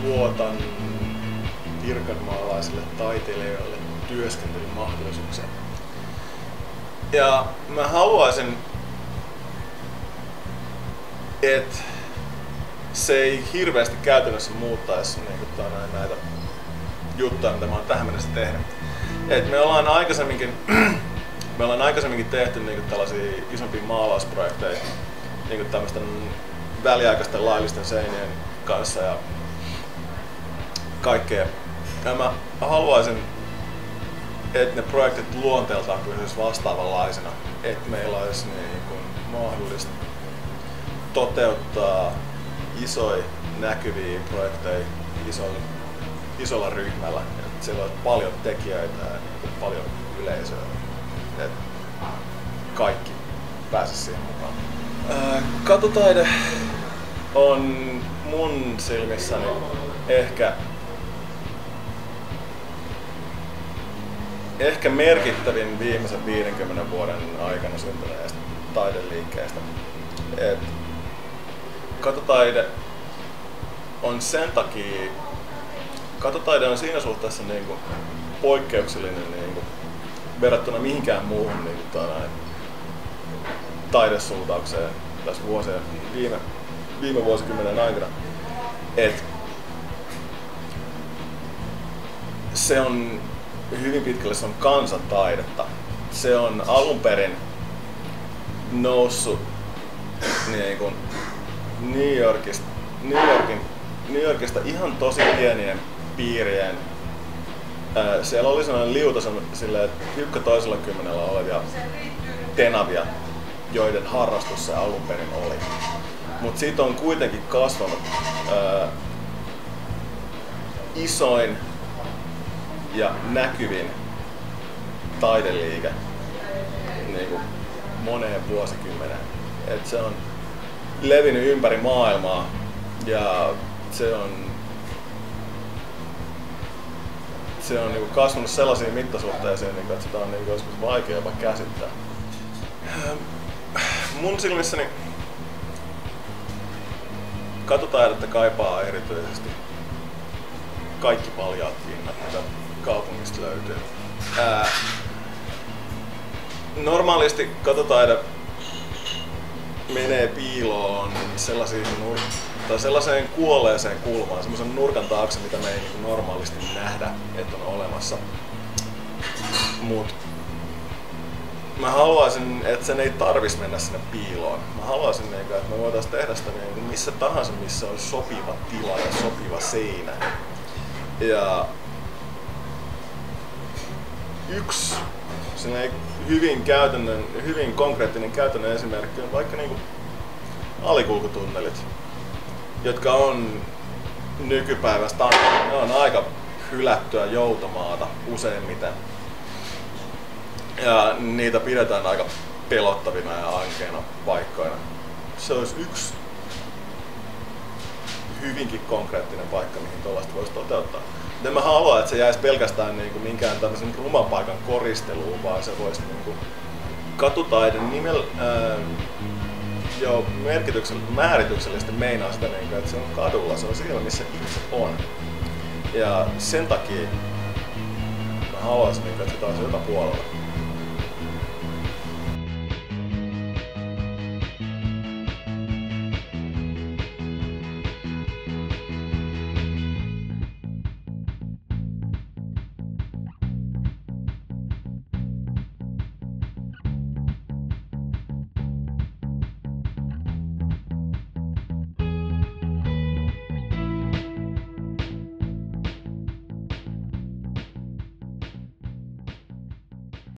tuotan pirkanmaalaisille taiteilijoille työskentelymahdollisuuksia. Ja mä haluaisin, että se ei hirveästi käytännössä muuttaisi näitä juttuja, mitä mä oon tähän mennessä tehnyt. Et me ollaan aikaisemminkin tehty tällaisia isompia maalausprojekteja tämmöisten väliaikaisten laillisten seinien kanssa ja kaikkea. Ja mä haluaisin, että ne projektit luonteeltaan pysyisivät vastaavanlaisena, että meillä olisi mahdollista toteuttaa isoja näkyviä projekteja isolla ryhmällä, että siellä olisi paljon tekijöitä ja paljon yleisöä, että kaikki pääsisi siihen mukaan. Katutaide on mun silmissäni ehkä merkittävin viimeisen 50 vuoden aikana syntyneestä taideliikkeestä. Katutaide on sen takia, katutaide on siinä suhteessa poikkeuksellinen verrattuna mihinkään muuhun taidesuuntaukseen tässä viime vuosikymmenen aikana. Se on hyvin pitkälle kansantaidetta. Se on alun perin noussut New Yorkista ihan tosi pienien piirien. Siellä oli sellainen liuta ykkä toisella kymmenellä olevia tenavia, joiden harrastus se alun perin oli. Mutta siitä on kuitenkin kasvanut isoin ja näkyvin taideliike moneen vuosikymmeneen. Et se on levinnyt ympäri maailmaa ja se on kasvanut sellaisiin mittasuhteisiin, että sitä on joskus vaikea jopa käsittää. Mun silmissäni katutaidetta kaipaa erityisesti kaikki paljaat pinnat, mitä kaupungista löytyy. Normaalisti katutaide menee piiloon sellaiseen kuolleeseen kulmaan, semmoisen nurkan taakse, mitä me ei normaalisti nähdä, että on olemassa. Mut mä haluaisin, että sen ei tarvis mennä sinne piiloon. Mä haluaisin, että me voitaisiin tehdä sitä missä tahansa, missä on sopiva tila ja sopiva seinä. Ja yksi hyvin konkreettinen käytännön esimerkki on vaikka alikulkutunnelit, jotka on nykypäivän standardi. Ne on aika hylättyä joutomaata useimmiten. Ja niitä pidetään aika pelottavina ja ankeina paikkoina. Se olisi yksi hyvinkin konkreettinen paikka, mihin tuollaista voisi toteuttaa. En mä halua, että se jäisi pelkästään minkään tämmöisen ruman paikan koristeluun, vaan se voisi katutaiden määrityksellisesti meinaa sitä, että se on kadulla, se on siellä, missä itse on. Ja sen takia mä haluaisin, että se taas joka puolella.